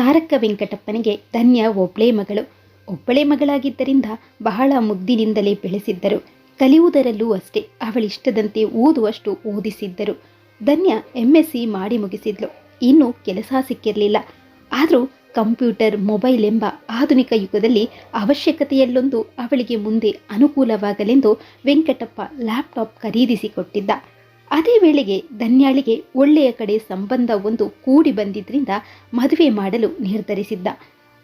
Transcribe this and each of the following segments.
ತಾರಕ ವೆಂಕಟಪ್ಪನಿಗೆ ಧನ್ಯ ಒಬ್ಬಳೇ ಮಗಳಾಗಿದ್ದರಿಂದ ಬಹಳ ಮುದ್ದಿನಿಂದಲೇ ಬೆಳೆಸಿದ್ದರು. ಕಲಿಯುವುದರಲ್ಲೂ ಅಷ್ಟೇ ಅವಳಿಷ್ಟದಂತೆ ಓದುವಷ್ಟು ಓದಿಸಿದ್ದರು. ಧನ್ಯ MSc ಮಾಡಿ ಮುಗಿಸಿದ್ಲು. ಇನ್ನೂ ಕೆಲಸ ಸಿಕ್ಕಿರಲಿಲ್ಲ. ಆದರೂ ಕಂಪ್ಯೂಟರ್, ಮೊಬೈಲ್ ಎಂಬ ಆಧುನಿಕ ಯುಗದಲ್ಲಿ ಅವಶ್ಯಕತೆಯಲ್ಲೊಂದು ಅವಳಿಗೆ ಮುಂದೆ ಅನುಕೂಲವಾಗಲೆಂದು ವೆಂಕಟಪ್ಪ ಲ್ಯಾಪ್ಟಾಪ್ ಖರೀದಿಸಿಕೊಟ್ಟಿದ್ದ. ಅದೇ ವೇಳೆಗೆ ಧನ್ಯಾಳಿಗೆ ಒಳ್ಳೆಯ ಕಡೆ ಸಂಬಂಧ ಒಂದು ಕೂಡಿ ಬಂದಿದ್ದರಿಂದ ಮದುವೆ ಮಾಡಲು ನಿರ್ಧರಿಸಿದ್ದ.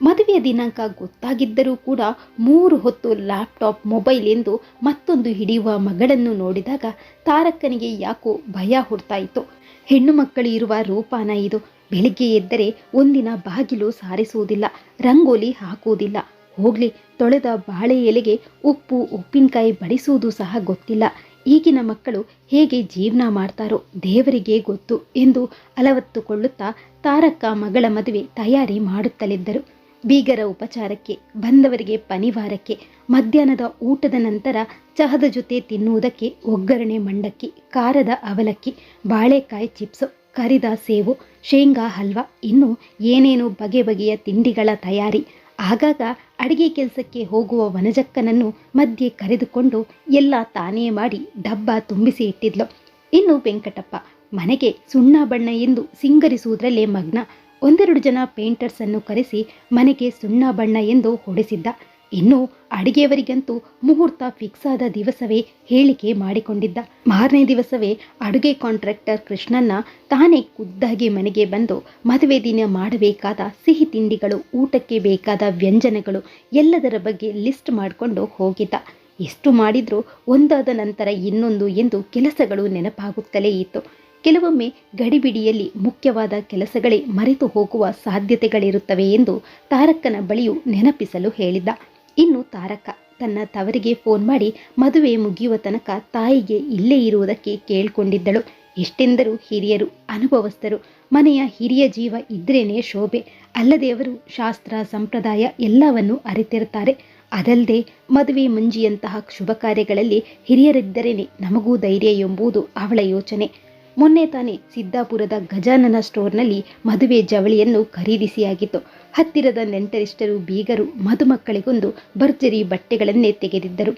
ಮದುವೆಯ ದಿನಾಂಕ ಗೊತ್ತಾಗಿದ್ದರೂ ಕೂಡ 3 ಹೊತ್ತು ಲ್ಯಾಪ್ಟಾಪ್, ಮೊಬೈಲ್ ಎಂದು ಮತ್ತೊಂದು ಹಿಡಿಯುವ ಮಗಳನ್ನು ನೋಡಿದಾಗ ತಾರಕ್ಕನಿಗೆ ಯಾಕೋ ಭಯ ಹುಡ್ತಾಯಿತು. ಹೆಣ್ಣು ಮಕ್ಕಳು ಇರುವ ರೂಪಾನ ಇದು. ಬೆಳಿಗ್ಗೆ ಎದ್ದರೆ ಒಂದಿನ ಬಾಗಿಲು ಸಾರಿಸುವುದಿಲ್ಲ, ರಂಗೋಲಿ ಹಾಕುವುದಿಲ್ಲ. ಹೋಗ್ಲಿ, ತೊಳೆದ ಬಾಳೆ ಎಲೆಗೆ ಉಪ್ಪು ಉಪ್ಪಿನಕಾಯಿ ಬಡಿಸುವುದು ಸಹ ಗೊತ್ತಿಲ್ಲ. ಈಗಿನ ಮಕ್ಕಳು ಹೇಗೆ ಜೀವನ ಮಾಡ್ತಾರೋ ದೇವರಿಗೆ ಗೊತ್ತು ಎಂದು ಅಲವತ್ತುಕೊಳ್ಳುತ್ತಾ ತಾರಕ್ಕ ಮಗಳ ಮದುವೆ ತಯಾರಿ ಮಾಡುತ್ತಲಿದ್ದರು. ಬೀಗರ ಉಪಚಾರಕ್ಕೆ, ಬಂದವರಿಗೆ ಪನಿವಾರಕ್ಕೆ, ಮಧ್ಯಾಹ್ನದ ಊಟದ ನಂತರ ಚಹದ ಜೊತೆ ತಿನ್ನುವುದಕ್ಕೆ ಒಗ್ಗರಣೆ ಮಂಡಕ್ಕಿ, ಖಾರದ ಅವಲಕ್ಕಿ, ಬಾಳೆಕಾಯಿ ಚಿಪ್ಸು, ಕರಿದ ಸೇವು, ಶೇಂಗಾ ಹಲ್ವಾ, ಇನ್ನೂ ಏನೇನು ಬಗೆ ಬಗೆಯ ತಿಂಡಿಗಳ ತಯಾರಿ. ಆಗಾಗ ಅಡಿಗೆ ಕೆಲಸಕ್ಕೆ ಹೋಗುವ ವನಜಕ್ಕನನ್ನು ಮಧ್ಯೆ ಕರೆದುಕೊಂಡು ಎಲ್ಲ ತಾನೇ ಮಾಡಿ ಡಬ್ಬ ತುಂಬಿಸಿ ಇಟ್ಟಿದ್ಲು. ಇನ್ನು ವೆಂಕಟಪ್ಪ ಮನೆಗೆ ಸುಣ್ಣ ಬಣ್ಣ ಎಂದು ಸಿಂಗರಿಸುವುದರಲ್ಲೇ ಮಗ್ನ. 1-2 ಜನ ಪೇಂಟರ್ಸನ್ನು ಕರೆಸಿ ಮನೆಗೆ ಸುಣ್ಣ ಬಣ್ಣ ಎಂದು ಹೊಡೆಸಿದ್ದ. ಇನ್ನು ಅಡುಗೆಯವರಿಗಂತೂ ಮುಹೂರ್ತ ಫಿಕ್ಸ್ ಆದ ದಿವಸವೇ ಹೇಳಿಕೆ ಮಾಡಿಕೊಂಡಿದ್ದ. ಮಾರನೇ ದಿವಸವೇ ಅಡುಗೆ ಕಾಂಟ್ರಾಕ್ಟರ್ ಕೃಷ್ಣನ್ನ ತಾನೇ ಖುದ್ದಾಗಿ ಮನೆಗೆ ಬಂದು ಮದುವೆ ದಿನ ಮಾಡಬೇಕಾದ ಸಿಹಿ ತಿಂಡಿಗಳು, ಊಟಕ್ಕೆ ಬೇಕಾದ ವ್ಯಂಜನಗಳು ಎಲ್ಲದರ ಬಗ್ಗೆ ಲಿಸ್ಟ್ ಮಾಡಿಕೊಂಡು ಹೋಗಿದ್ದ. ಎಷ್ಟು ಮಾಡಿದ್ರೂ ಒಂದಾದ ನಂತರ ಇನ್ನೊಂದು ಎಂದು ಕೆಲಸಗಳು ನೆನಪಾಗುತ್ತಲೇ ಇತ್ತು. ಕೆಲವೊಮ್ಮೆ ಗಡಿಬಿಡಿಯಲ್ಲಿ ಮುಖ್ಯವಾದ ಕೆಲಸಗಳೇ ಮರೆತು ಹೋಗುವ ಸಾಧ್ಯತೆಗಳಿರುತ್ತವೆ ಎಂದು ತಾರಕ್ಕನ ಬಳಿಯೂ ನೆನಪಿಸಲು ಹೇಳಿದ್ದ. ಇನ್ನು ತಾರಕ್ಕ ತನ್ನ ತವರಿಗೆ ಫೋನ್ ಮಾಡಿ ಮದುವೆ ಮುಗಿಯುವ ತನಕ ತಾಯಿಗೆ ಇಲ್ಲೇ ಇರುವುದಕ್ಕೆ ಕೇಳಿಕೊಂಡಿದ್ದಳು. ಎಷ್ಟೆಂದರೂ ಹಿರಿಯರು, ಅನುಭವಸ್ಥರು, ಮನೆಯ ಹಿರಿಯ ಜೀವ ಇದ್ರೇನೆ ಶೋಭೆ. ಅಲ್ಲದೆ ಅವರು ಶಾಸ್ತ್ರ ಸಂಪ್ರದಾಯ ಎಲ್ಲವನ್ನೂ ಅರಿತಿರ್ತಾರೆ. ಅದಲ್ಲದೆ ಮದುವೆ ಮುಂಜಿಯಂತಹ ಶುಭ ಕಾರ್ಯಗಳಲ್ಲಿ ಹಿರಿಯರಿದ್ದರೇನೆ ನಮಗೂ ಧೈರ್ಯ ಎಂಬುದು ಅವಳ ಯೋಚನೆ. ಮೊನ್ನೆ ತಾನೇ ಸಿದ್ದಾಪುರದ ಗಜಾನನ ಸ್ಟೋರ್ನಲ್ಲಿ ಮದುವೆ ಜವಳಿಯನ್ನು ಖರೀದಿಸಿಯಾಗಿತ್ತು. ಹತ್ತಿರದ ನೆಂಟರಿಷ್ಟರು, ಬೀಗರು ಮದುಮಕ್ಕಳಿಗೊಂದು ಭರ್ಜರಿ ಬಟ್ಟೆಗಳನ್ನೇ ತೆಗೆದಿದ್ದರು.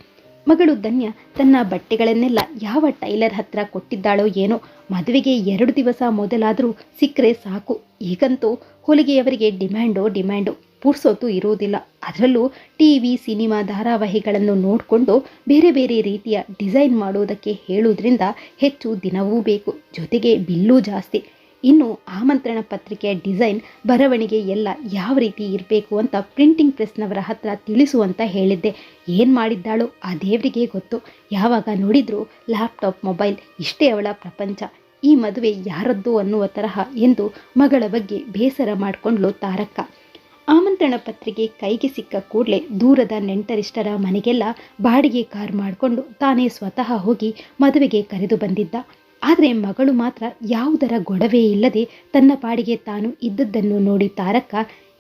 ಮಗಳು ಧನ್ಯ ತನ್ನ ಬಟ್ಟೆಗಳನ್ನೆಲ್ಲ ಯಾವ ಟೈಲರ್ ಹತ್ರ ಕೊಟ್ಟಿದ್ದಾಳೋ ಏನೋ. ಮದುವೆಗೆ 2 ದಿವಸ ಮೊದಲಾದರೂ ಸಿಕ್ಕರೆ ಸಾಕು. ಈಗಂತೂ ಹೊಲಿಗೆಯವರಿಗೆ ಡಿಮ್ಯಾಂಡು. ಪುರ್ಸೊತ್ತು ಇರುವುದಿಲ್ಲ. ಅದರಲ್ಲೂ TV, ಸಿನಿಮಾ ಧಾರಾವಾಹಿಗಳನ್ನು ನೋಡಿಕೊಂಡು ಬೇರೆ ಬೇರೆ ರೀತಿಯ ಡಿಸೈನ್ ಮಾಡೋದಕ್ಕೆ ಹೇಳುವುದರಿಂದ ಹೆಚ್ಚು ದಿನವೂ ಬೇಕು, ಜೊತೆಗೆ ಬಿಲ್ಲೂ ಜಾಸ್ತಿ. ಇನ್ನು ಆಮಂತ್ರಣ ಪತ್ರಿಕೆಯ ಡಿಸೈನ್, ಬರವಣಿಗೆ ಎಲ್ಲ ಯಾವ ರೀತಿ ಇರಬೇಕು ಅಂತ ಪ್ರಿಂಟಿಂಗ್ ಪ್ರೆಸ್ನವರ ಹತ್ರ ತಿಳಿಸುವಂತ ಹೇಳಿದ್ದೆ. ಏನು ಮಾಡಿದ್ದಾಳೋ ಆ ದೇವರಿಗೆ ಗೊತ್ತು. ಯಾವಾಗ ನೋಡಿದ್ರೂ ಲ್ಯಾಪ್ಟಾಪ್, ಮೊಬೈಲ್, ಇಷ್ಟೇ ಅವಳ ಪ್ರಪಂಚ. ಈ ಮದುವೆ ಯಾರದ್ದು ಅನ್ನುವ ತರಹ ಎಂದು ಮಗಳ ಬಗ್ಗೆ ಬೇಸರ ಮಾಡಿಕೊಂಡ್ಲು ತಾರಕ್ಕ. ಆಮಂತ್ರಣ ಪತ್ರಿಕೆ ಕೈಗೆ ಸಿಕ್ಕ ಕೂಡಲೇ ದೂರದ ನೆಂಟರಿಷ್ಟರ ಮನೆಗೆಲ್ಲ ಬಾಡಿಗೆ ಕಾರ್ ಮಾಡಿಕೊಂಡು ತಾನೇ ಸ್ವತಃ ಹೋಗಿ ಮದುವೆಗೆ ಕರೆದು ಬಂದಿದ್ದ. ಆದರೆ ಮಗಳು ಮಾತ್ರ ಯಾವುದರ ಗೊಡವೆ ಇಲ್ಲದೆ ತನ್ನ ಪಾಡಿಗೆ ತಾನು ಇದ್ದದ್ದನ್ನು ನೋಡಿ ತಾರಕ್ಕ,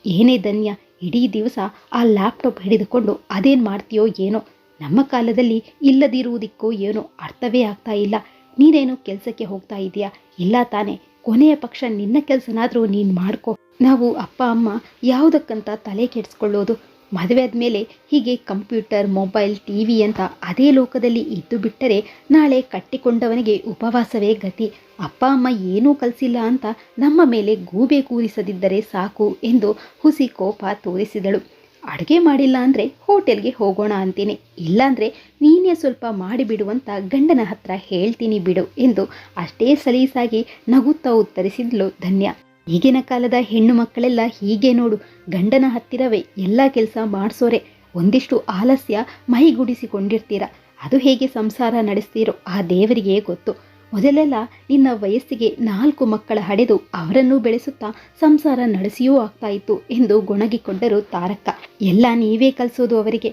ಏನೇ ಧನ್ಯ, ಇಡೀ ದಿವಸ ಆ ಲ್ಯಾಪ್ಟಾಪ್ ಹಿಡಿದುಕೊಂಡು ಅದೇನು ಮಾಡ್ತೀಯೋ ಏನೋ. ನಮ್ಮ ಕಾಲದಲ್ಲಿ ಇಲ್ಲದಿರುವುದಕ್ಕೋ ಏನೋ ಅರ್ಥವೇ ಆಗ್ತಾ ಇಲ್ಲ. ನೀನೇನು ಕೆಲಸಕ್ಕೆ ಹೋಗ್ತಾ ಇದೆಯಾ? ಇಲ್ಲ ತಾನೇ. ಕೊನೆಯ ಪಕ್ಷ ನಿನ್ನ ಕೆಲಸನಾದರೂ ನೀನು ಮಾಡ್ಕೊ. ನಾವು ಅಪ್ಪ ಅಮ್ಮ ಯಾವುದಕ್ಕಂತ ತಲೆ ಕೆಡಿಸ್ಕೊಳ್ಳೋದು? ಮದುವೆ ಆದಮೇಲೆ ಹೀಗೆ ಕಂಪ್ಯೂಟರ್, ಮೊಬೈಲ್, TV ಅಂತ ಅದೇ ಲೋಕದಲ್ಲಿ ಇದ್ದು ಬಿಟ್ಟರೆ ನಾಳೆ ಕಟ್ಟಿಕೊಂಡವನಿಗೆ ಉಪವಾಸವೇ ಗತಿ. ಅಪ್ಪ ಅಮ್ಮ ಏನೂ ಕಲಿಸಿಲ್ಲ ಅಂತ ನಮ್ಮ ಮೇಲೆ ಗೂಬೆ ಕೂರಿಸದಿದ್ದರೆ ಸಾಕು ಎಂದು ಹುಸಿ ಕೋಪ ತೋರಿಸಿದಳು. ಅಡುಗೆ ಮಾಡಿಲ್ಲ ಅಂದರೆ ಹೋಟೆಲ್ಗೆ ಹೋಗೋಣ ಅಂತೀನಿ, ಇಲ್ಲಾಂದರೆ ನೀನೇ ಸ್ವಲ್ಪ ಮಾಡಿಬಿಡುವಂತ ಗಂಡನ ಹತ್ರ ಹೇಳ್ತೀನಿ ಬಿಡು ಎಂದು ಅಷ್ಟೇ ಸಲೀಸಾಗಿ ನಗುತ್ತಾ ಉತ್ತರಿಸಿದ್ಲು ಧನ್ಯ. ಈಗಿನ ಕಾಲದ ಹೆಣ್ಣು ಮಕ್ಕಳೆಲ್ಲ ಹೀಗೆ ನೋಡು, ಗಂಡನ ಹತ್ತಿರವೇ ಎಲ್ಲ ಕೆಲಸ ಮಾಡಿಸೋರೆ. ಒಂದಿಷ್ಟು ಆಲಸ್ಯ ಮೈಗೂಡಿಸಿಕೊಂಡಿರ್ತೀರ. ಅದು ಹೇಗೆ ಸಂಸಾರ ನಡೆಸ್ತೀರೋ ಆ ದೇವರಿಗೆ ಗೊತ್ತು. ಮೊದಲೆಲ್ಲ ನಿನ್ನ ವಯಸ್ಸಿಗೆ 4 ಮಕ್ಕಳ ಹಡೆದು ಅವರನ್ನು ಬೆಳೆಸುತ್ತಾ ಸಂಸಾರ ನಡೆಸಿಯೂ ಆಗ್ತಾ ಇತ್ತು ಎಂದು ಗೊಣಗಿಕೊಂಡರು ತಾರಕ್ಕ. ಎಲ್ಲ ನೀವೇ ಕಲಿಸೋದು ಅವರಿಗೆ.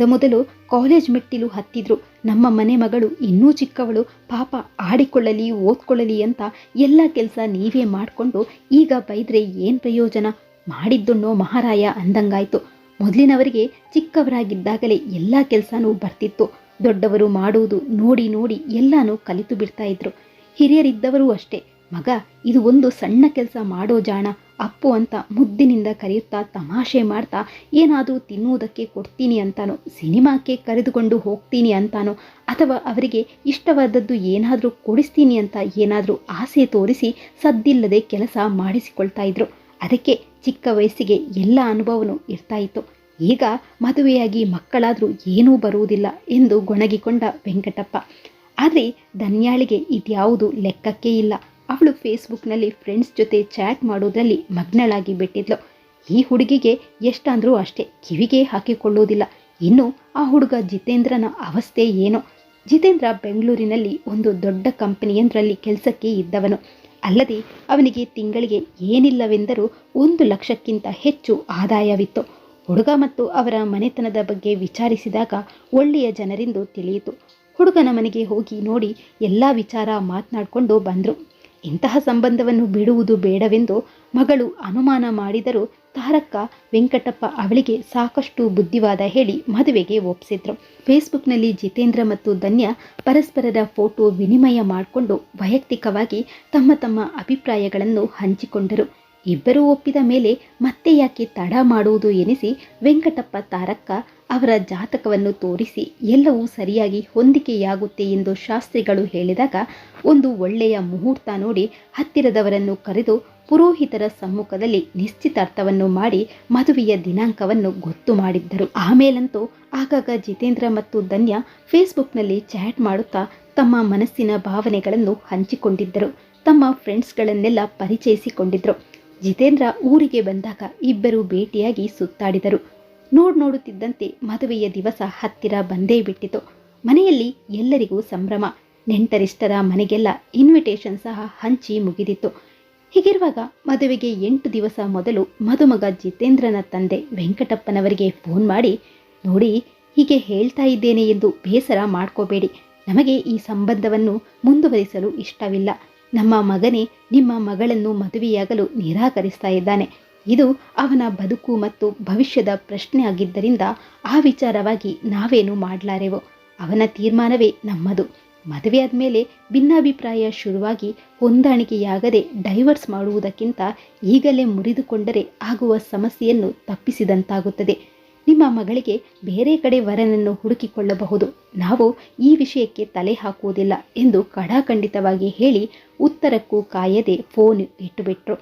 ಮೊದಲು ಕಾಲೇಜ್ ಮೆಟ್ಟಿಲು ಹತ್ತಿದ್ರು. ನಮ್ಮ ಮನೆ ಮಗಳು ಇನ್ನೂ ಚಿಕ್ಕವಳು, ಪಾಪ ಆಡಿಕೊಳ್ಳಲಿ, ಓದ್ಕೊಳ್ಳಲಿ ಅಂತ ಎಲ್ಲ ಕೆಲಸ ನೀವೇ ಮಾಡಿಕೊಂಡು ಈಗ ಬೈದ್ರೆ ಏನು ಪ್ರಯೋಜನ? ಮಾಡಿದ್ದುಣ್ಣೋ ಮಹಾರಾಯ ಅಂದಂಗಾಯ್ತು. ಮೊದಲಿನವರಿಗೆ ಚಿಕ್ಕವರಾಗಿದ್ದಾಗಲೇ ಎಲ್ಲ ಕೆಲಸನೂ ಬರ್ತಿತ್ತು. ದೊಡ್ಡವರು ಮಾಡುವುದು ನೋಡಿ ನೋಡಿ ಎಲ್ಲನೂ ಕಲಿತು ಬಿಡ್ತಾ ಇದ್ರು. ಹಿರಿಯರಿದ್ದವರು ಅಷ್ಟೇ, ಮಗ ಇದು ಒಂದು ಸಣ್ಣ ಕೆಲಸ ಮಾಡೋ ಜಾಣ, ಅಪ್ಪು ಅಂತ ಮುದ್ದಿನಿಂದ ಕರೆಯುತ್ತಾ ತಮಾಷೆ ಮಾಡ್ತಾ ಏನಾದರೂ ತಿನ್ನುವುದಕ್ಕೆ ಕೊಡ್ತೀನಿ ಅಂತಾನೋ, ಸಿನಿಮಾಕ್ಕೆ ಕರೆದುಕೊಂಡು ಹೋಗ್ತೀನಿ ಅಂತಾನೋ, ಅಥವಾ ಅವರಿಗೆ ಇಷ್ಟವಾದದ್ದು ಏನಾದರೂ ಕೊಡಿಸ್ತೀನಿ ಅಂತ ಏನಾದರೂ ಆಸೆ ತೋರಿಸಿ ಸದ್ದಿಲ್ಲದೆ ಕೆಲಸ ಮಾಡಿಸಿಕೊಳ್ತಾ ಇದ್ರು. ಅದಕ್ಕೆ ಚಿಕ್ಕ ವಯಸ್ಸಿಗೆ ಎಲ್ಲ ಅನುಭವನೂ ಇರ್ತಾ ಇತ್ತು. ಈಗ ಮದುವೆಯಾಗಿ ಮಕ್ಕಳಾದರೂ ಏನೂ ಬರುವುದಿಲ್ಲ ಎಂದು ಗೊಣಗಿಕೊಂಡ ವೆಂಕಟಪ್ಪ. ಆದರೆ ಧನ್ಯಾಳಿಗೆ ಇದ್ಯಾವುದು ಲೆಕ್ಕಕ್ಕೇ ಇಲ್ಲ. ಅವಳು ಫೇಸ್ಬುಕ್ನಲ್ಲಿ ಫ್ರೆಂಡ್ಸ್ ಜೊತೆ ಚಾಟ್ ಮಾಡೋದ್ರಲ್ಲಿ ಮಗ್ನಳಾಗಿ ಬಿಟ್ಟಿದ್ಲು. ಈ ಹುಡುಗಿಗೆ ಎಷ್ಟಂದ್ರೂ ಅಷ್ಟೇ, ಕಿವಿಗೆ ಹಾಕಿಕೊಳ್ಳುವುದಿಲ್ಲ. ಇನ್ನು ಆ ಹುಡುಗ ಜಿತೇಂದ್ರನ ಅವಸ್ಥೆ ಏನೋ. ಜಿತೇಂದ್ರ ಬೆಂಗಳೂರಿನಲ್ಲಿ ಒಂದು ದೊಡ್ಡ ಕಂಪನಿಯೊಂದರಲ್ಲಿ ಕೆಲಸಕ್ಕೆ ಇದ್ದವನು. ಅಲ್ಲದೆ ಅವನಿಗೆ ತಿಂಗಳಿಗೆ ಏನಿಲ್ಲವೆಂದರೂ 1,00,000ಕ್ಕಿಂತ ಹೆಚ್ಚು ಆದಾಯವಿತ್ತು. ಹುಡುಗ ಮತ್ತು ಅವರ ಮನೆತನದ ಬಗ್ಗೆ ವಿಚಾರಿಸಿದಾಗ ಒಳ್ಳೆಯ ಜನರೆಂದು ತಿಳಿಯಿತು. ಹುಡುಗನ ಮನೆಗೆ ಹೋಗಿ ನೋಡಿ ಎಲ್ಲ ವಿಚಾರ ಮಾತನಾಡಿಕೊಂಡು ಬಂದರು. ಇಂತಹ ಸಂಬಂಧವನ್ನು ಬಿಡುವುದು ಬೇಡವೆಂದು ಮಗಳು ಅನುಮಾನ ಮಾಡಿದರೂ ತಾರಕ್ಕ ವೆಂಕಟಪ್ಪ ಅವಳಿಗೆ ಸಾಕಷ್ಟು ಬುದ್ಧಿವಾದ ಹೇಳಿ ಮದುವೆಗೆ ಒಪ್ಪಿಸಿದ್ರು. ಫೇಸ್ಬುಕ್ನಲ್ಲಿ ಜಿತೇಂದ್ರ ಮತ್ತು ಧನ್ಯ ಪರಸ್ಪರರ ಫೋಟೋ ವಿನಿಮಯ ಮಾಡಿಕೊಂಡು ವೈಯಕ್ತಿಕವಾಗಿ ತಮ್ಮ ತಮ್ಮ ಅಭಿಪ್ರಾಯಗಳನ್ನು ಹಂಚಿಕೊಂಡರು. ಇಬ್ಬರೂ ಒಪ್ಪಿದ ಮೇಲೆ ಮತ್ತೆ ಯಾಕೆ ತಡ ಮಾಡುವುದು ಎನಿಸಿ ವೆಂಕಟಪ್ಪ ತಾರಕ್ಕ ಅವರ ಜಾತಕವನ್ನು ತೋರಿಸಿ ಎಲ್ಲವೂ ಸರಿಯಾಗಿ ಹೊಂದಿಕೆಯಾಗುತ್ತೆ ಎಂದು ಶಾಸ್ತ್ರಿಗಳು ಹೇಳಿದಾಗ ಒಂದು ಒಳ್ಳೆಯ ಮುಹೂರ್ತ ನೋಡಿ ಹತ್ತಿರದವರನ್ನು ಕರೆದು ಪುರೋಹಿತರ ಸಮ್ಮುಖದಲ್ಲಿ ನಿಶ್ಚಿತಾರ್ಥವನ್ನು ಮಾಡಿ ಮದುವೆಯ ದಿನಾಂಕವನ್ನು ಗೊತ್ತು ಮಾಡಿದ್ದರು. ಆಮೇಲಂತೂ ಆಗಾಗ ಜಿತೇಂದ್ರ ಮತ್ತು ಧನ್ಯ ಫೇಸ್ಬುಕ್ನಲ್ಲಿ ಚಾಟ್ ಮಾಡುತ್ತಾ ತಮ್ಮ ಮನಸ್ಸಿನ ಭಾವನೆಗಳನ್ನು ಹಂಚಿಕೊಂಡಿದ್ದರು. ತಮ್ಮ ಫ್ರೆಂಡ್ಸ್ಗಳನ್ನೆಲ್ಲ ಪರಿಚಯಿಸಿಕೊಂಡಿದ್ರು. ಜಿತೇಂದ್ರ ಊರಿಗೆ ಬಂದಾಗ ಇಬ್ಬರು ಭೇಟಿಯಾಗಿ ಸುತ್ತಾಡಿದರು. ನೋಡುತ್ತಿದ್ದಂತೆ ಮದುವೆಯ ದಿವಸ ಹತ್ತಿರ ಬಂದೇ ಬಿಟ್ಟಿತು. ಮನೆಯಲ್ಲಿ ಎಲ್ಲರಿಗೂ ಸಂಭ್ರಮ. ನೆಂಟರಿಷ್ಟರ ಮನೆಗೆಲ್ಲ ಇನ್ವಿಟೇಷನ್ ಸಹ ಹಂಚಿ ಮುಗಿದಿತ್ತು. ಹೀಗಿರುವಾಗ ಮದುವೆಗೆ 8 ದಿವಸ ಮೊದಲು ಮದುಮಗ ಜಿತೇಂದ್ರನ ತಂದೆ ವೆಂಕಟಪ್ಪನವರಿಗೆ ಫೋನ್ ಮಾಡಿ, ನೋಡಿ, ಹೀಗೆ ಹೇಳ್ತಾ ಇದ್ದೇನೆ ಎಂದು ಬೇಸರ ಮಾಡ್ಕೋಬೇಡಿ. ನಮಗೆ ಈ ಸಂಬಂಧವನ್ನು ಮುಂದುವರಿಸಲು ಇಷ್ಟವಿಲ್ಲ. ನಮ್ಮ ಮಗನೇ ನಿಮ್ಮ ಮಗಳನ್ನು ಮದುವೆಯಾಗಲು ನಿರಾಕರಿಸ್ತಾ ಇದ್ದಾನೆ. ಇದು ಅವನ ಬದುಕು ಮತ್ತು ಭವಿಷ್ಯದ ಪ್ರಶ್ನೆ ಆಗಿದ್ದರಿಂದ ಆ ವಿಚಾರವಾಗಿ ನಾವೇನು ಮಾಡಲಾರೆವು. ಅವನ ತೀರ್ಮಾನವೇ ನಮ್ಮದು. ಮದುವೆ ಆದಮೇಲೆ ಭಿನ್ನಾಭಿಪ್ರಾಯ ಶುರುವಾಗಿ ಹೊಂದಾಣಿಕೆಯಾಗದೆ ಡೈವರ್ಸ್ ಮಾಡುವುದಕ್ಕಿಂತ ಈಗಲೇ ಮುರಿದುಕೊಂಡರೆ ಆಗುವ ಸಮಸ್ಯೆಯನ್ನು ತಪ್ಪಿಸಿದಂತಾಗುತ್ತದೆ. ನಿಮ್ಮ ಮಗಳಿಗೆ ಬೇರೆ ಕಡೆ ವರನನ್ನು ಹುಡುಕಿಕೊಳ್ಳಬಹುದು. ನಾವು ಈ ವಿಷಯಕ್ಕೆ ತಲೆ ಹಾಕುವುದಿಲ್ಲ ಎಂದು ಖಡಾಖಂಡಿತವಾಗಿ ಹೇಳಿ ಉತ್ತರಕ್ಕೂ ಕಾಯದೆ ಫೋನ್ ಇಟ್ಟುಬಿಟ್ರು.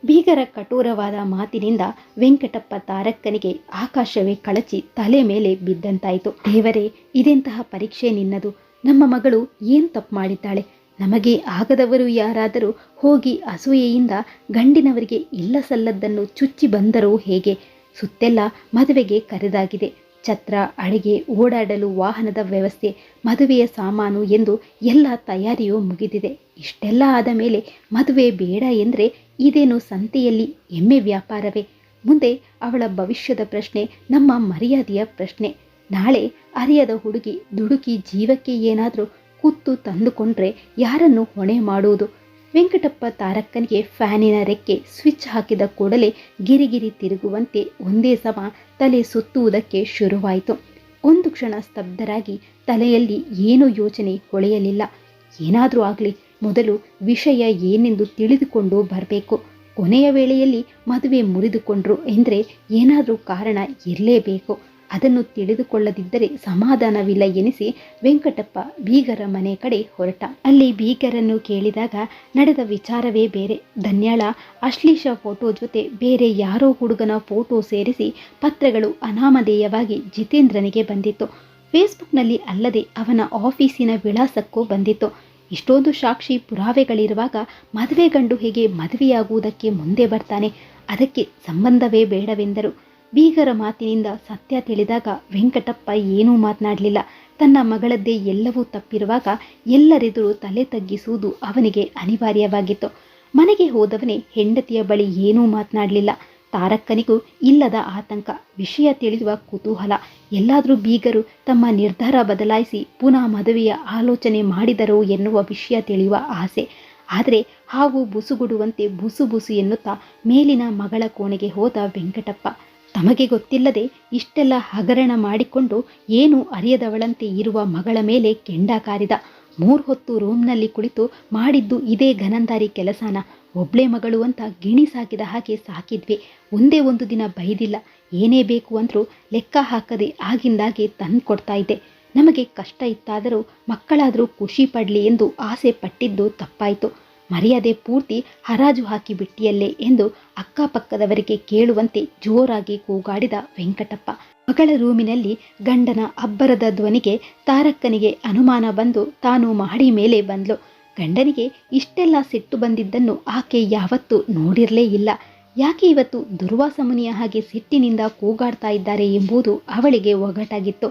ಬೀಗರ ಕಠೋರವಾದ ಮಾತಿನಿಂದ ವೆಂಕಟಪ್ಪ ತಾರಕ್ಕನಿಗೆ ಆಕಾಶವೇ ಕಳಚಿ ತಲೆ ಮೇಲೆ ಬಿದ್ದಂತಾಯಿತು. ದೇವರೇ, ಇದೆಂತಹ ಪರೀಕ್ಷೆ ನಿನ್ನದು. ನಮ್ಮ ಮಗಳು ಏನು ತಪ್ಪು ಮಾಡಿದ್ದಾಳೆ? ನಮಗೆ ಆಗದವರು ಯಾರಾದರೂ ಹೋಗಿ ಅಸೂಯೆಯಿಂದ ಗಂಡಿನವರಿಗೆ ಇಲ್ಲ ಸಲ್ಲದ್ದನ್ನು ಚುಚ್ಚಿ ಬಂದರೋ ಹೇಗೆ? ಸುತ್ತೆಲ್ಲ ಮದುವೆಗೆ ಕರೆದಾಗಿದೆ. ಛತ್ರ, ಅಡಿಗೆ, ಓಡಾಡಲು ವಾಹನದ ವ್ಯವಸ್ಥೆ, ಮದುವೆಯ ಸಾಮಾನು ಎಂದು ಎಲ್ಲ ತಯಾರಿಯೂ ಮುಗಿದಿದೆ. ಇಷ್ಟೆಲ್ಲ ಆದ ಮೇಲೆ ಮದುವೆ ಬೇಡ ಎಂದರೆ ಇದೇನು ಸಂತೆಯಲ್ಲಿ ಎಮ್ಮೆ ವ್ಯಾಪಾರವೇ? ಮುಂದೆ ಅವಳ ಭವಿಷ್ಯದ ಪ್ರಶ್ನೆ ನಮ್ಮ ಮರ್ಯಾದೆಯ ಪ್ರಶ್ನೆ. ನಾಳೆ ಅರಿಯದ ಹುಡುಗಿ ದುಡುಕಿ ಜೀವಕ್ಕೆ ಏನಾದರೂ ಕುತ್ತು ತಂದುಕೊಂಡ್ರೆ ಯಾರನ್ನು ಹೊಣೆ ಮಾಡುವುದು? ವೆಂಕಟಪ್ಪ ತಾರಕ್ಕನಿಗೆ ಫ್ಯಾನಿನ ರೆಕ್ಕೆ ಸ್ವಿಚ್ ಹಾಕಿದ ಕೂಡಲೇ ಗಿರಿಗಿರಿ ತಿರುಗುವಂತೆ ಒಂದೇ ಸಮ ತಲೆ ಸುತ್ತುವುದಕ್ಕೆ ಶುರುವಾಯಿತು. ಒಂದು ಕ್ಷಣ ಸ್ತಬ್ಧರಾಗಿ ತಲೆಯಲ್ಲಿ ಏನೂ ಯೋಚನೆ ಹೊಳೆಯಲಿಲ್ಲ. ಏನಾದರೂ ಆಗಲಿ, ಮೊದಲು ವಿಷಯ ಏನೆಂದು ತಿಳಿದುಕೊಂಡು ಬರಬೇಕು. ಕೊನೆಯ ವೇಳೆಯಲ್ಲಿ ಮದುವೆ ಮುರಿದುಕೊಂಡ್ರು ಎಂದರೆ ಏನಾದರೂ ಕಾರಣ ಇರಲೇಬೇಕು. ಅದನ್ನು ತಿಳಿದುಕೊಳ್ಳದಿದ್ದರೆ ಸಮಾಧಾನವಿಲ್ಲ ಎನಿಸಿ ವೆಂಕಟಪ್ಪ ಬೀಗರ ಮನೆ ಕಡೆ ಹೊರಟ. ಅಲ್ಲಿ ಬೀಗರನ್ನು ಕೇಳಿದಾಗ ನಡೆದ ವಿಚಾರವೇ ಬೇರೆ. ಧನ್ಯಾಳ ಅಶ್ಲೀಷ ಫೋಟೋ ಜೊತೆ ಬೇರೆ ಯಾರೋ ಹುಡುಗನ ಫೋಟೋ ಸೇರಿಸಿ ಪತ್ರಗಳು ಅನಾಮಧೇಯವಾಗಿ ಜಿತೇಂದ್ರನಿಗೆ ಬಂದಿತ್ತು. ಫೇಸ್ಬುಕ್ನಲ್ಲಿ ಅಲ್ಲದೆ ಅವನ ಆಫೀಸಿನ ವಿಳಾಸಕ್ಕೂ ಬಂದಿತ್ತು. ಇಷ್ಟೊಂದು ಸಾಕ್ಷಿ ಪುರಾವೆಗಳಿರುವಾಗ ಮದುವೆ ಗಂಡು ಹೇಗೆ ಮದುವೆಯಾಗುವುದಕ್ಕೆ ಮುಂದೆ ಬರ್ತಾನೆ? ಅದಕ್ಕೆ ಸಂಬಂಧವೇ ಬೇಡವೆಂದರು. ಬೀಗರ ಮಾತಿನಿಂದ ಸತ್ಯ ತಿಳಿದಾಗ ವೆಂಕಟಪ್ಪ ಏನೂ ಮಾತನಾಡಲಿಲ್ಲ. ತನ್ನ ಮಗಳದ್ದೇ ಎಲ್ಲವೂ ತಪ್ಪಿರುವಾಗ ಎಲ್ಲರೆದುರು ತಲೆ ತಗ್ಗಿಸುವುದು ಅವನಿಗೆ ಅನಿವಾರ್ಯವಾಗಿತ್ತು. ಮನೆಗೆ ಹೋದವನೇ ಹೆಂಡತಿಯ ಬಳಿ ಏನೂ ಮಾತನಾಡಲಿಲ್ಲ. ತಾರಕ್ಕನಿಗೂ ಇಲ್ಲದ ಆತಂಕ, ವಿಷಯ ತಿಳಿಯುವ ಕುತೂಹಲ. ಎಲ್ಲಾದರೂ ಬೀಗರು ತಮ್ಮ ನಿರ್ಧಾರ ಬದಲಾಯಿಸಿ ಪುನಃ ಮದುವೆಯ ಆಲೋಚನೆ ಮಾಡಿದರೋ ಎನ್ನುವ ವಿಷಯ ತಿಳಿಯುವ ಆಸೆ. ಆದರೆ ಹಾವು ಬುಸುಗುಡುವಂತೆ ಬುಸು ಬುಸು ಎನ್ನುತ್ತಾ ಮೇಲಿನ ಮಗಳ ಕೋಣೆಗೆ ಹೋದ ವೆಂಕಟಪ್ಪ. ತಮಗೆ ಗೊತ್ತಿಲ್ಲದೆ ಇಷ್ಟೆಲ್ಲ ಹಗರಣ ಮಾಡಿಕೊಂಡು ಏನು ಅರಿಯದವಳಂತೆ ಇರುವ ಮಗಳ ಮೇಲೆ ಕೆಂಡ ಕಾರಿದ. 3 ಹೊತ್ತು ರೂಮ್ನಲ್ಲಿ ಕುಳಿತು ಮಾಡಿದ್ದು ಇದೇ ಘನಂದಾರಿ ಕೆಲಸನ. ಒಬ್ಳೆ ಮಗಳು ಅಂತ ಗಿಣಿ ಸಾಕಿದ ಹಾಗೆ ಸಾಕಿದ್ವಿ. ಒಂದೇ ಒಂದು ದಿನ ಬೈದಿಲ್ಲ. ಏನೇ ಬೇಕು ಅಂದರೂ ಲೆಕ್ಕ ಹಾಕದೆ ಆಗಿಂದಾಗೆ ತಂದು ಕೊಡ್ತಾ ಇದ್ದೆ. ನಮಗೆ ಕಷ್ಟ ಇತ್ತಾದರೂ ಮಕ್ಕಳಾದರೂ ಖುಷಿ ಪಡಲಿ ಎಂದು ಆಸೆ ಪಟ್ಟಿದ್ದು ತಪ್ಪಾಯಿತು. ಮರ್ಯಾದೆ ಪೂರ್ತಿ ಹರಾಜು ಹಾಕಿ ಬಿಟ್ಟಿಯಲ್ಲೇ ಎಂದು ಅಕ್ಕಪಕ್ಕದವರಿಗೆ ಕೇಳುವಂತೆ ಜೋರಾಗಿ ಕೂಗಾಡಿದ ವೆಂಕಟಪ್ಪ. ಮಗಳ ರೂಮಿನಲ್ಲಿ ಗಂಡನ ಅಬ್ಬರದ ಧ್ವನಿಗೆ ತಾರಕ್ಕನಿಗೆ ಅನುಮಾನ ಬಂದು ತಾನು ಮಾಡಿ ಮೇಲೆ ಬಂದ್ಲು. ಗಂಡನಿಗೆ ಇಷ್ಟೆಲ್ಲ ಸಿಟ್ಟು ಬಂದಿದ್ದನ್ನು ಆಕೆ ಯಾವತ್ತೂ ನೋಡಿರಲೇ ಇಲ್ಲ. ಯಾಕೆ ಇವತ್ತು ದುರ್ವಾಸ ಮುನಿಯ ಹಾಗೆ ಸಿಟ್ಟಿನಿಂದ ಕೂಗಾಡ್ತಾ ಇದ್ದಾರೆ ಎಂಬುದು ಅವಳಿಗೆ ಒಗಟಾಗಿತ್ತು.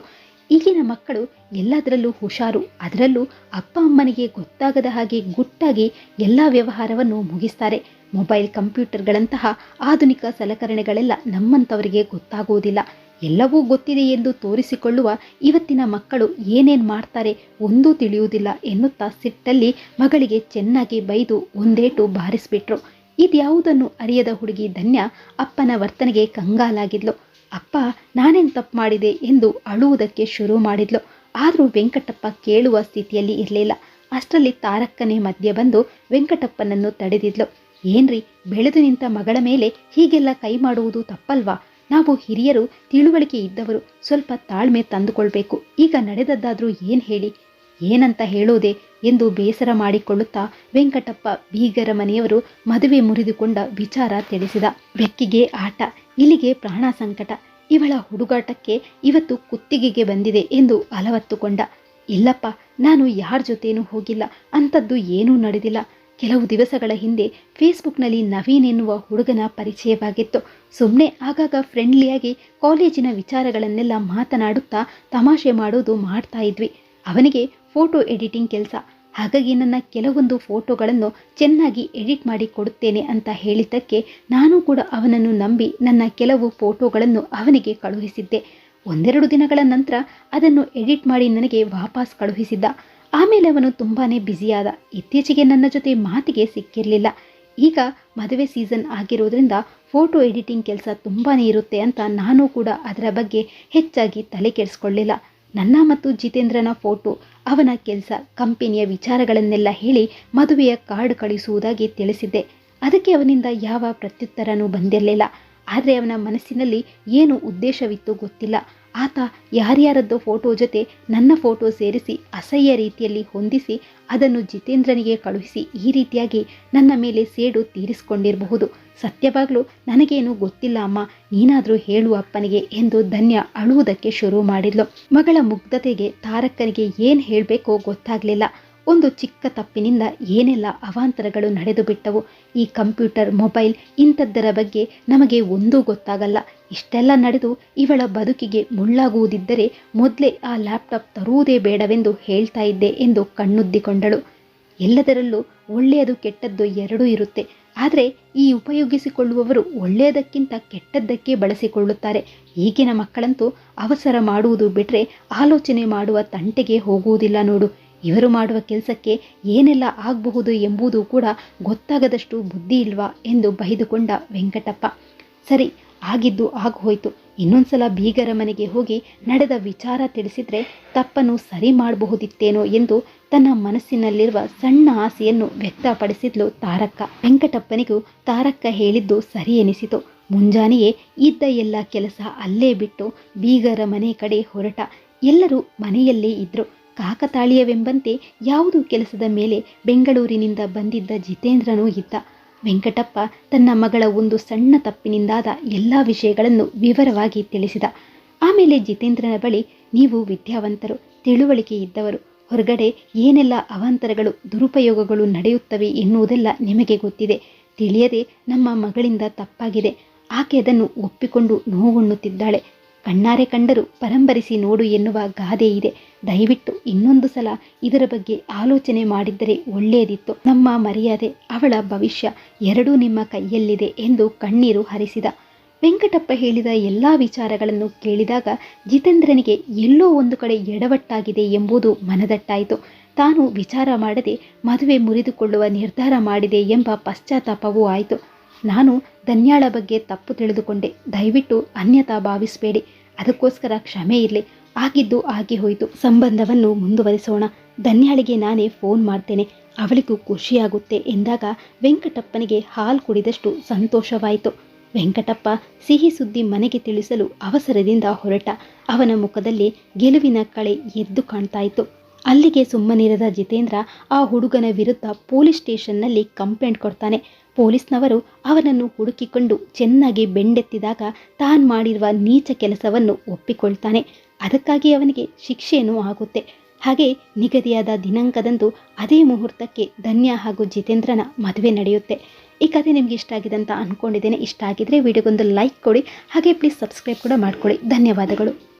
ಈಗಿನ ಮಕ್ಕಳು ಎಲ್ಲದರಲ್ಲೂ ಹುಷಾರು. ಅದರಲ್ಲೂ ಅಪ್ಪ ಅಮ್ಮನಿಗೆ ಗೊತ್ತಾಗದ ಹಾಗೆ ಗುಟ್ಟಾಗಿ ಎಲ್ಲ ವ್ಯವಹಾರವನ್ನು ಮುಗಿಸ್ತಾರೆ. ಮೊಬೈಲ್, ಕಂಪ್ಯೂಟರ್ಗಳಂತಹ ಆಧುನಿಕ ಸಲಕರಣೆಗಳೆಲ್ಲ ನಮ್ಮಂಥವರಿಗೆ ಗೊತ್ತಾಗುವುದಿಲ್ಲ. ಎಲ್ಲವೂ ಗೊತ್ತಿದೆ ಎಂದು ತೋರಿಸಿಕೊಳ್ಳುವ ಇವತ್ತಿನ ಮಕ್ಕಳು ಏನೇನು ಮಾಡ್ತಾರೆ ಒಂದೂ ತಿಳಿಯುವುದಿಲ್ಲ ಎನ್ನುತ್ತಾ ಸಿಟ್ಟಲ್ಲಿ ಮಗಳಿಗೆ ಚೆನ್ನಾಗಿ ಬೈದು ಒಂದೇಟು ಬಾರಿಸ್ಬಿಟ್ರು. ಇದ್ಯಾವುದನ್ನು ಅರಿಯದ ಹುಡುಗಿ ಧನ್ಯ ಅಪ್ಪನ ವರ್ತನೆಗೆ ಕಂಗಾಲಾಗಿದ್ಲು. ಅಪ್ಪ, ನಾನೇನು ತಪ್ಪು ಮಾಡಿದೆ ಎಂದು ಅಳುವುದಕ್ಕೆ ಶುರು ಮಾಡಿದ್ಲು. ಆದರೂ ವೆಂಕಟಪ್ಪ ಕೇಳುವ ಸ್ಥಿತಿಯಲ್ಲಿ ಇರಲಿಲ್ಲ. ಅಷ್ಟರಲ್ಲಿ ತಾರಕ್ಕನೇ ಮಧ್ಯೆ ಬಂದು ವೆಂಕಟಪ್ಪನನ್ನು ತಡೆದಿದ್ಲು. ಏನ್ರಿ, ಬೆಳೆದು ನಿಂತ ಮಗಳ ಮೇಲೆ ಹೀಗೆಲ್ಲ ಕೈ ಮಾಡುವುದು ತಪ್ಪಲ್ವಾ? ನಾವು ಹಿರಿಯರು, ತಿಳುವಳಿಕೆ ಇದ್ದವರು, ಸ್ವಲ್ಪ ತಾಳ್ಮೆ ತಂದುಕೊಳ್ಬೇಕು. ಈಗ ನಡೆದದ್ದಾದರೂ ಏನು ಹೇಳಿ? ಏನಂತ ಹೇಳೋದೆ ಎಂದು ಬೇಸರ ಮಾಡಿಕೊಳ್ಳುತ್ತಾ ವೆಂಕಟಪ್ಪ ಬೀಗರ ಮನೆಯವರು ಮದುವೆ ಮುರಿದುಕೊಂಡ ವಿಚಾರ ತಿಳಿಸಿದ. ಬೆಕ್ಕಿಗೆ ಆಟ, ಇಲ್ಲಿಗೆ ಪ್ರಾಣ ಸಂಕಟ. ಇವಳ ಹುಡುಗಾಟಕ್ಕೆ ಇವತ್ತು ಕುತ್ತಿಗೆಗೆ ಬಂದಿದೆ ಎಂದು ಅಲವತ್ತುಕೊಂಡ. ಇಲ್ಲಪ್ಪ, ನಾನು ಯಾರ ಜೊತೆನೂ ಹೋಗಿಲ್ಲ. ಅಂಥದ್ದು ಏನೂ ನಡೆದಿಲ್ಲ. ಕೆಲವು ದಿವಸಗಳ ಹಿಂದೆ ಫೇಸ್ಬುಕ್ನಲ್ಲಿ ನವೀನ್ ಎನ್ನುವ ಹುಡುಗನ ಪರಿಚಯವಾಗಿತ್ತು. ಸುಮ್ಮನೆ ಆಗಾಗ ಫ್ರೆಂಡ್ಲಿಯಾಗಿ ಕಾಲೇಜಿನ ವಿಚಾರಗಳನ್ನೆಲ್ಲ ಮಾತನಾಡುತ್ತಾ ತಮಾಷೆ ಮಾಡೋದು ಮಾಡ್ತಾ ಇದ್ವಿ. ಅವನಿಗೆ ಫೋಟೋ ಎಡಿಟಿಂಗ್ ಕೆಲಸ. ಹಾಗಾಗಿ ನನ್ನ ಕೆಲವೊಂದು ಫೋಟೋಗಳನ್ನು ಚೆನ್ನಾಗಿ ಎಡಿಟ್ ಮಾಡಿ ಕೊಡುತ್ತೇನೆ ಅಂತ ಹೇಳಿದ್ದಕ್ಕೆ ನಾನು ಕೂಡ ಅವನನ್ನು ನಂಬಿ ನನ್ನ ಕೆಲವು ಫೋಟೋಗಳನ್ನು ಅವನಿಗೆ ಕಳುಹಿಸಿದ್ದೆ. 1-2 ದಿನಗಳ ನಂತರ ಅದನ್ನು ಎಡಿಟ್ ಮಾಡಿ ನನಗೆ ವಾಪಸ್ ಕಳುಹಿಸಿದ್ದ. ಆಮೇಲೆ ಅವನು ತುಂಬಾ ಬ್ಯುಸಿಯಾದ. ಇತ್ತೀಚೆಗೆ ನನ್ನ ಜೊತೆ ಮಾತಿಗೆ ಸಿಕ್ಕಿರಲಿಲ್ಲ. ಈಗ ಮದುವೆ ಸೀಸನ್ ಆಗಿರೋದ್ರಿಂದ ಫೋಟೋ ಎಡಿಟಿಂಗ್ ಕೆಲಸ ತುಂಬಾ ಇರುತ್ತೆ ಅಂತ ನಾನು ಕೂಡ ಅದರ ಬಗ್ಗೆ ಹೆಚ್ಚಾಗಿ ತಲೆ ಕೆಡಿಸ್ಕೊಳ್ಳಿಲ್ಲ. ನನ್ನ ಮತ್ತು ಜಿತೇಂದ್ರನ ಫೋಟೋ, ಅವನ ಕೆಲಸ, ಕಂಪನಿಯ ವಿಚಾರಗಳನ್ನೆಲ್ಲ ಹೇಳಿ ಮದುವೆಯ ಕಾರ್ಡ್ ಕಳಿಸುವುದಾಗಿ ತಿಳಿಸಿದ್ದೆ. ಅದಕ್ಕೆ ಅವನಿಂದ ಯಾವ ಪ್ರತ್ಯುತ್ತರನೂ ಬಂದಿರಲಿಲ್ಲ. ಆದರೆ ಅವನ ಮನಸ್ಸಿನಲ್ಲಿ ಏನು ಉದ್ದೇಶವಿತ್ತು ಗೊತ್ತಿಲ್ಲ. ಆತ ಯಾರ್ಯಾರದ್ದೋ ಫೋಟೋ ಜೊತೆ ನನ್ನ ಫೋಟೋ ಸೇರಿಸಿ ಅಸಹ್ಯ ರೀತಿಯಲ್ಲಿ ಹೊಂದಿಸಿ ಅದನ್ನು ಜಿತೇಂದ್ರನಿಗೆ ಕಳುಹಿಸಿ ಈ ರೀತಿಯಾಗಿ ನನ್ನ ಮೇಲೆ ಸೇಡು ತೀರಿಸಿಕೊಂಡಿರಬಹುದು. ಸತ್ಯವಾಗ್ಲೂ ನನಗೇನು ಗೊತ್ತಿಲ್ಲ ಅಮ್ಮ, ನೀನಾದರೂ ಹೇಳು ಅಪ್ಪನಿಗೆ ಎಂದು ಧನ್ಯ ಅಳುವುದಕ್ಕೆ ಶುರು ಮಾಡಿದ್ಲು. ಮಗಳ ಮುಗ್ಧತೆಗೆ ತಾರಕ್ಕನಿಗೆ ಏನು ಹೇಳಬೇಕೋ ಗೊತ್ತಾಗಲಿಲ್ಲ. ಒಂದು ಚಿಕ್ಕ ತಪ್ಪಿನಿಂದ ಏನೆಲ್ಲ ಅವಾಂತರಗಳು ನಡೆದು ಬಿಟ್ಟವು. ಈ ಕಂಪ್ಯೂಟರ್, ಮೊಬೈಲ್ ಇಂಥದ್ದರ ಬಗ್ಗೆ ನಮಗೆ ಒಂದೂ ಗೊತ್ತಾಗಲ್ಲ. ಇಷ್ಟೆಲ್ಲ ನಡೆದು ಇವಳ ಬದುಕಿಗೆ ಮುಳ್ಳಾಗುವುದಿದ್ದರೆ ಮೊದಲೇ ಆ ಲ್ಯಾಪ್ಟಾಪ್ ತರುವುದೇ ಬೇಡವೆಂದು ಹೇಳ್ತಾ ಇದ್ದೆ ಎಂದು ಕಣ್ಣುದ್ದಿಕೊಂಡಳು. ಎಲ್ಲದರಲ್ಲೂ ಒಳ್ಳೆಯದು ಕೆಟ್ಟದ್ದು ಎರಡೂ ಇರುತ್ತೆ. ಆದರೆ ಈ ಉಪಯೋಗಿಸಿಕೊಳ್ಳುವವರು ಒಳ್ಳೆಯದಕ್ಕಿಂತ ಕೆಟ್ಟದ್ದಕ್ಕೆ ಬಳಸಿಕೊಳ್ಳುತ್ತಾರೆ. ಈಗಿನ ಮಕ್ಕಳಂತೂ ಅವಸರ ಮಾಡುವುದು ಬಿಟ್ಟರೆ ಆಲೋಚನೆ ಮಾಡುವ ತಂಟೆಗೆ ಹೋಗುವುದಿಲ್ಲ ನೋಡು. ಇವರು ಮಾಡುವ ಕೆಲಸಕ್ಕೆ ಏನೆಲ್ಲ ಆಗಬಹುದು ಎಂಬುದು ಕೂಡ ಗೊತ್ತಾಗದಷ್ಟು ಬುದ್ಧಿ ಇಲ್ವಾ ಎಂದು ಬೈದುಕೊಂಡ ವೆಂಕಟಪ್ಪ. ಸರಿ, ಆಗಿದ್ದು ಆಗೋಯ್ತು. ಇನ್ನೊಂದ್ಸಲ ಬೀಗರ ಮನೆಗೆ ಹೋಗಿ ನಡೆದ ವಿಚಾರ ತಿಳಿಸಿದ್ರೆ ತಪ್ಪನ್ನು ಸರಿ ಮಾಡಬಹುದಿತ್ತೇನೋ ಎಂದು ತನ್ನ ಮನಸ್ಸಿನಲ್ಲಿರುವ ಸಣ್ಣ ಆಸೆಯನ್ನು ವ್ಯಕ್ತಪಡಿಸಿದ್ಲು ತಾರಕ್ಕ. ವೆಂಕಟಪ್ಪನಿಗೂ ತಾರಕ್ಕ ಹೇಳಿದ್ದು ಸರಿ ಎನಿಸಿತು. ಮುಂಜಾನೆಯೇ ಇದ್ದ ಎಲ್ಲ ಕೆಲಸ ಅಲ್ಲೇ ಬಿಟ್ಟು ಬೀಗರ ಮನೆ ಕಡೆ ಹೊರಟ. ಎಲ್ಲರೂ ಮನೆಯಲ್ಲೇ ಇದ್ರು. ಕಾಕತಾಳೀಯವೆಂಬಂತೆ ಯಾವುದೂ ಕೆಲಸದ ಮೇಲೆ ಬೆಂಗಳೂರಿನಿಂದ ಬಂದಿದ್ದ ಜಿತೇಂದ್ರನೂ ಇದ್ದ. ವೆಂಕಟಪ್ಪ ತನ್ನ ಮಗಳ ಒಂದು ಸಣ್ಣ ತಪ್ಪಿನಿಂದಾದ ಎಲ್ಲ ವಿಷಯಗಳನ್ನು ವಿವರವಾಗಿ ತಿಳಿಸಿದ. ಆಮೇಲೆ ಜಿತೇಂದ್ರನ ಬಳಿ, ನೀವು ವಿದ್ಯಾವಂತರು, ತಿಳುವಳಿಕೆ ಇದ್ದವರು, ಹೊರಗಡೆ ಏನೆಲ್ಲ ಅವಾಂತರಗಳು, ದುರುಪಯೋಗಗಳು ನಡೆಯುತ್ತವೆ ಎನ್ನುವುದೆಲ್ಲ ನಿಮಗೆ ಗೊತ್ತಿದೆ. ತಿಳಿಯದೆ ನಮ್ಮ ಮಗಳಿಂದ ತಪ್ಪಾಗಿದೆ. ಆಕೆ ಅದನ್ನು ಒಪ್ಪಿಕೊಂಡು ನೋವುಣ್ಣುತ್ತಿದ್ದಾಳೆ. ಕಣ್ಣಾರೆ ಕಂಡರೂ ಪರಂಬರಿಸಿ ನೋಡು ಎನ್ನುವ ಗಾದೆ ಇದೆ. ದಯವಿಟ್ಟು ಇನ್ನೊಂದು ಸಲ ಇದರ ಬಗ್ಗೆ ಆಲೋಚನೆ ಮಾಡಿದ್ದರೆ ಒಳ್ಳೆಯದಿತ್ತು. ನಮ್ಮ ಮರ್ಯಾದೆ, ಅವಳ ಭವಿಷ್ಯ ಎರಡೂ ನಿಮ್ಮ ಕೈಯಲ್ಲಿದೆ ಎಂದು ಕಣ್ಣೀರು ಹರಿಸಿದ. ವೆಂಕಟಪ್ಪ ಹೇಳಿದ ಎಲ್ಲ ವಿಚಾರಗಳನ್ನು ಕೇಳಿದಾಗ ಜಿತೇಂದ್ರನಿಗೆ ಎಲ್ಲೋ ಒಂದು ಕಡೆ ಎಡವಟ್ಟಾಗಿದೆ ಎಂಬುದು ಮನದಟ್ಟಾಯಿತು. ತಾನು ವಿಚಾರ ಮಾಡದೆ ಮದುವೆ ಮುರಿದುಕೊಳ್ಳುವ ನಿರ್ಧಾರ ಮಾಡಿದೆ ಎಂಬ ಪಶ್ಚಾತ್ತಾಪವೂ ಆಯಿತು. ನಾನು ಧನ್ಯಾಳ ಬಗ್ಗೆ ತಪ್ಪು ತಿಳಿದುಕೊಂಡೆ. ದಯವಿಟ್ಟು ಅನ್ಯತಾ ಭಾವಿಸಬೇಡಿ. ಅದಕ್ಕೋಸ್ಕರ ಕ್ಷಮೆ ಇರಲಿ. ಆಗಿದ್ದು ಆಗಿ ಹೋಯಿತು. ಸಂಬಂಧವನ್ನು ಮುಂದುವರಿಸೋಣ. ಧನ್ಯಾಳಿಗೆ ನಾನೇ ಫೋನ್ ಮಾಡ್ತೇನೆ, ಅವಳಿಗೂ ಖುಷಿಯಾಗುತ್ತೆ ಎಂದಾಗ ವೆಂಕಟಪ್ಪನಿಗೆ ಹಾಲು ಕುಡಿದಷ್ಟು ಸಂತೋಷವಾಯಿತು. ವೆಂಕಟಪ್ಪ ಸಿಹಿ ಸುದ್ದಿ ಮನೆಗೆ ತಿಳಿಸಲು ಅವಸರದಿಂದ ಹೊರಟ. ಅವನ ಮುಖದಲ್ಲಿ ಗೆಲುವಿನ ಕಳೆ ಎದ್ದು ಕಾಣ್ತಾ ಇತ್ತು. ಅಲ್ಲಿಗೆ ಸುಮ್ಮನಿರದ ಜಿತೇಂದ್ರ ಆ ಹುಡುಗನ ವಿರುದ್ಧ ಪೊಲೀಸ್ ಸ್ಟೇಷನ್ನಲ್ಲಿ ಕಂಪ್ಲೇಂಟ್ ಕೊಡ್ತಾನೆ. ಪೊಲೀಸ್ನವರು ಅವನನ್ನು ಹುಡುಕಿಕೊಂಡು ಚೆನ್ನಾಗಿ ಬೆಂಡೆತ್ತಿದಾಗ ತಾನು ಮಾಡಿರುವ ನೀಚ ಕೆಲಸವನ್ನು ಒಪ್ಪಿಕೊಳ್ತಾನೆ. ಅದಕ್ಕಾಗಿ ಅವನಿಗೆ ಶಿಕ್ಷೆಯೂ ಆಗುತ್ತೆ. ಹಾಗೆ ನಿಗದಿಯಾದ ದಿನಾಂಕದಂದು ಅದೇ ಮುಹೂರ್ತಕ್ಕೆ ಧನ್ಯ ಹಾಗೂ ಜಿತೇಂದ್ರನ ಮದುವೆ ನಡೆಯುತ್ತೆ. ಈ ಕಥೆ ನಿಮ್ಗೆ ಇಷ್ಟ ಆಗಿದೆ ಅಂತ ಅಂದ್ಕೊಂಡಿದ್ದೇನೆ. ಇಷ್ಟ ಆಗಿದ್ರೆ ವಿಡಿಯೋಗೊಂದು ಲೈಕ್ ಕೊಡಿ, ಹಾಗೆ ಪ್ಲೀಸ್ ಸಬ್ಸ್ಕ್ರೈಬ್ ಕೂಡ ಮಾಡ್ಕೊಳ್ಳಿ. ಧನ್ಯವಾದಗಳು.